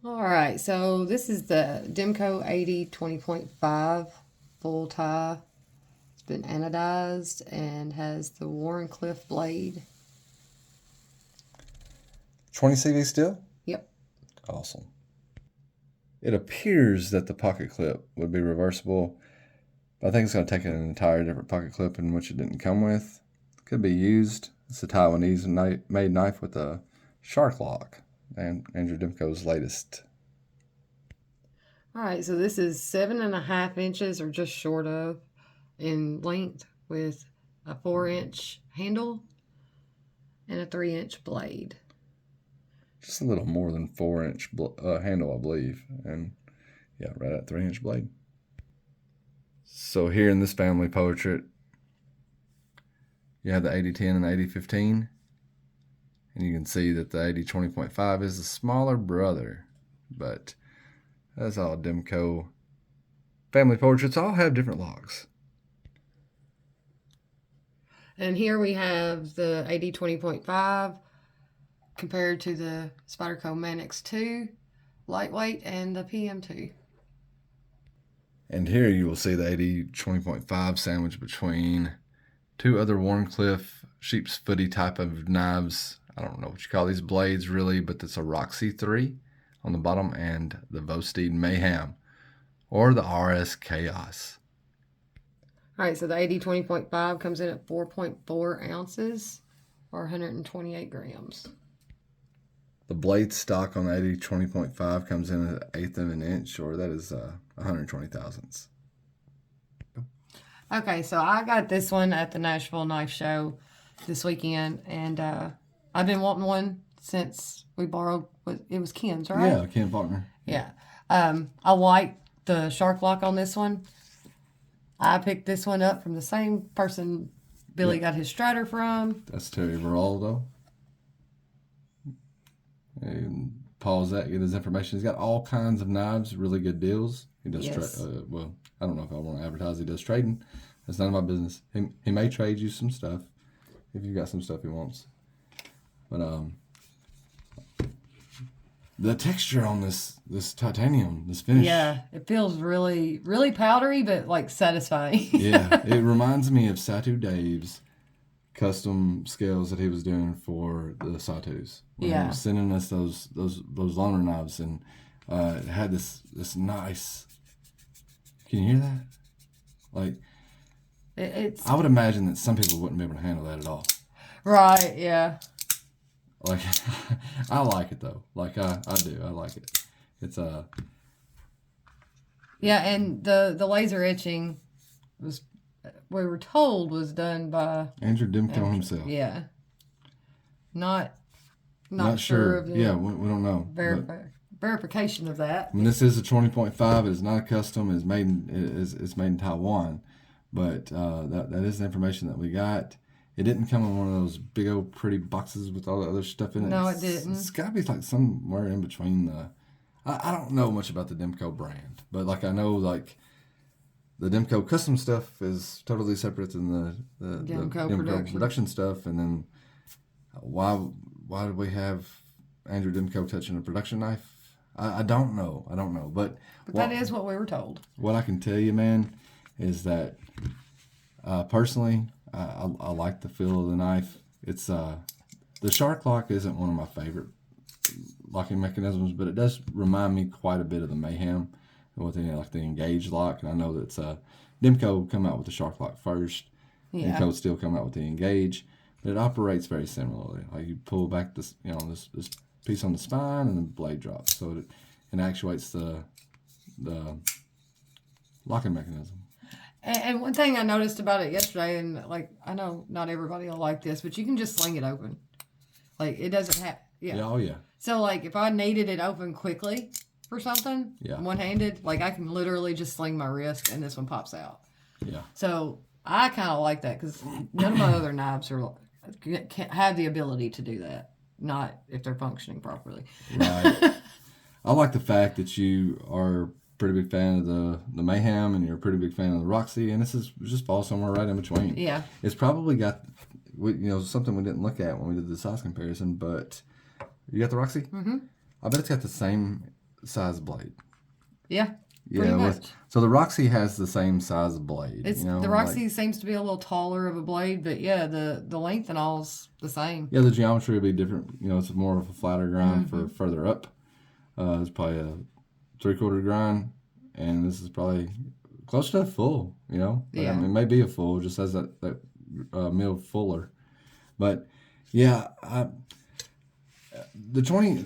All right, so this is the Demko AD20.5 full tie. It's been anodized and has the Warncliffe blade. 20 CV still? Yep. Awesome. It appears that the pocket clip would be reversible. But I think it's going to take an entire different pocket clip in which it didn't come with. Could be used. It's a Taiwanese made knife with a shark lock. And Andrew Demko's latest. All right, so this is 7.5 inches or just short of in length with a 4-inch handle and a 3-inch blade. Just a little more than 4-inch handle, I believe. And yeah, right at 3-inch blade. So here in this family portrait, you have the AD10 and the AD15. And you can see that the AD20.5 is the smaller brother. But that's all Demko family portraits. All have different locks. And here we have the AD20.5 compared to the Spyderco Manix 2 lightweight and the PM2. And here you will see the AD20.5 sandwiched between two other Warncliffe sheep's footy type of knives. I don't know what you call these blades really, but it's a Roxy 3 on the bottom and the Vosteed Mayhem or the RS Chaos. All right, so the AD20.5 comes in at 4.4 ounces or 128 grams. The blade stock on the AD20.5 comes in at 1/8 of an inch, or that is 120 thousandths. Okay, so I got this one at the Nashville Knife Show this weekend, and I've been wanting one since we borrowed. It was Ken's, right? Yeah, Ken Faulkner. Yeah. I like the shark lock on this one. I picked this one up from the same person Billy got his Strider from. That's Terry Veraldo. And pause that, get his information. He's got all kinds of knives, really good deals. He does well, I don't know if I want to advertise he does trading. That's none of my business. He may trade you some stuff if you've got some stuff he wants. But the texture on this titanium, this finish. Yeah, it feels really, really powdery, but like satisfying. Yeah, it reminds me of Satu Dave's custom scales that he was doing for the Satus. He was sending us those loaner knives, and it had this nice. Can you hear that? Like, I would imagine that some people wouldn't be able to handle that at all. Right. Yeah. Like, I like it though. Like I do. I like it. It's Yeah, and the laser etching was, we were told, was done by Andrew Demko himself. Yeah. Not sure sure of the we don't know. Verification of that. I mean, this is a 20.5. It is not a custom. It's made in Taiwan, but that is the information that we got. It didn't come in one of those big old pretty boxes with all the other stuff in it. No, it didn't. It's got to be like somewhere in between the. I don't know much about the Demko brand, but like I know like the Demko custom stuff is totally separate than the Demko production stuff, and then why did we have Andrew Demko touching a production knife? I don't know. But that is what we were told. What I can tell you, man, is that personally, I like the feel of the knife. It's the shark lock isn't one of my favorite locking mechanisms, but it does remind me quite a bit of the Mayhem with the Engage lock. And I know that Demko come out with the shark lock first. Yeah. Demko still come out with the Engage, but it operates very similarly. Like you pull back this piece on the spine and the blade drops, so it actuates the locking mechanism. And one thing I noticed about it yesterday, and like I know not everybody will like this, but you can just sling it open. Like it doesn't have Oh yeah. So like if I needed it open quickly for something, one-handed, like I can literally just sling my wrist and this one pops out. Yeah. So I kind of like that because none of my other knives can't have the ability to do that. Not if they're functioning properly. Right. I like the fact that you are a pretty big fan of the Mayhem and you're a pretty big fan of the Roxy, and this is just falls somewhere right in between. Yeah. It's probably got something we didn't look at when we did the size comparison, but you got the Roxy? Mm-hmm. I bet it's got the same size blade. Yeah. Yeah, Pretty much. so the Roxy has the same size of blade. It's the Roxy seems to be a little taller of a blade, but yeah, the length and all's the same. Yeah, the geometry will be different. It's more of a flatter grind for further up. It's probably a 3/4 grind, and this is probably close to a full. Yeah. I mean, it may be a full, just as that mill fuller. But yeah, the 20.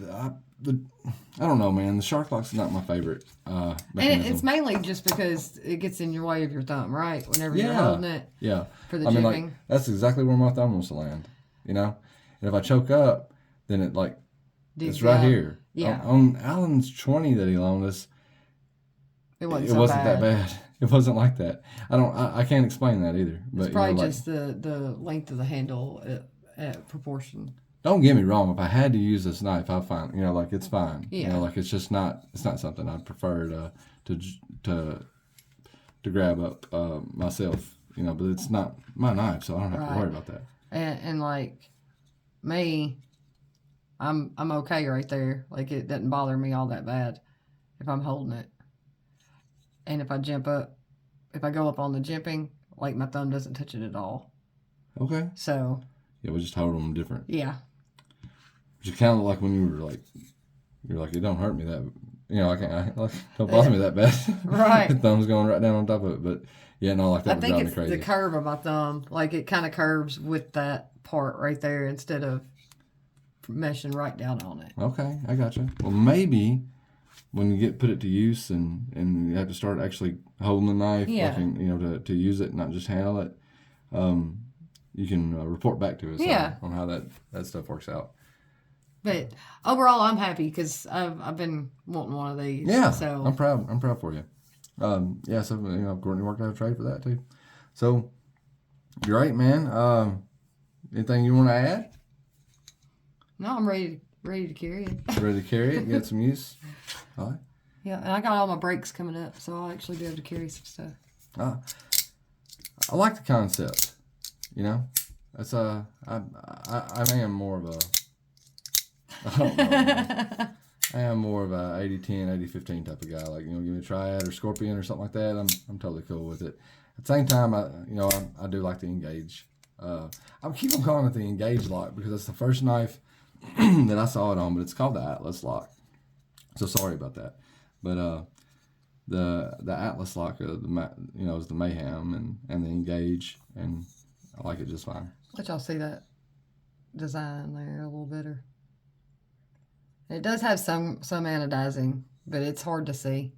I don't know, man. The shark lock's not my favorite mechanism. And it's mainly just because it gets in your way of your thumb, right? Whenever you're holding it. Yeah. For the jimping. Like, that's exactly where my thumb wants to land. And if I choke up, then it's right here. Yeah. On Alan's 20 that he loaned us, it wasn't that bad. It wasn't like that. I can't explain that either. But it's probably just the length of the handle at proportion. Don't get me wrong. If I had to use this knife, I find it's fine. Yeah. It's just not. It's not something I'd prefer to grab up myself. But it's not my knife, so I don't have to worry about that. And like me, I'm okay right there. Like it doesn't bother me all that bad if I'm holding it. And if I go up on the jimping, like my thumb doesn't touch it at all. Okay. So. Yeah, we just hold them different. Yeah. Which is kind of like when you're like, it don't hurt me that, don't bother me that bad. Right. The thumb's going right down on top of it, but yeah, no, like that would drive me crazy. I think it's the curve of my thumb, like it kind of curves with that part right there instead of meshing right down on it. Okay, I gotcha. Well, maybe when you put it to use and you have to start actually holding the knife, to use it, not just handle it, you can report back to us on how that stuff works out. But overall, I'm happy because I've been wanting one of these. Yeah, so I'm proud for you. So Courtney worked out a trade for that too. So great, man. Anything you want to add? No, I'm ready to carry it. Ready to carry it? Get some use. All right. Yeah, and I got all my breaks coming up, so I'll actually be able to carry some stuff. I like the concept. That's I am more of a. I don't know. I am more of a 80-10, 80-15 type of guy. Like, give me a triad or scorpion or something like that. I'm totally cool with it. At the same time, I do like the engage. I keep on calling it the engage lock because it's the first knife that I saw it on, but it's called the Atlas lock. So sorry about that. But the Atlas lock, is the Mayhem and the engage, and I like it just fine. Let y'all see that design there a little better. It does have some anodizing, but it's hard to see.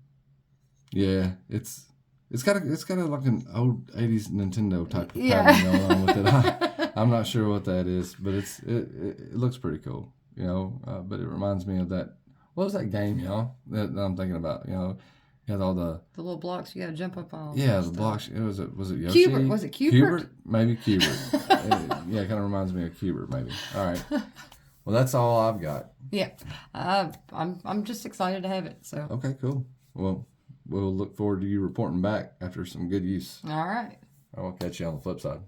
Yeah, it's got like an old 80s Nintendo type of pattern going on with it. I'm not sure what that is, but it looks pretty cool, but it reminds me of that. What was that game, that I'm thinking about? It has all the little blocks you got to jump up on. Yeah, the blocks. Was it Yoshi? Cubert. Was it Cubert? Maybe Cubert. It kind of reminds me of Cubert, maybe. All right. Well, that's all I've got. Yeah, I'm just excited to have it. So. Okay, cool. Well, we'll look forward to you reporting back after some good use. All right. I'll catch you on the flip side.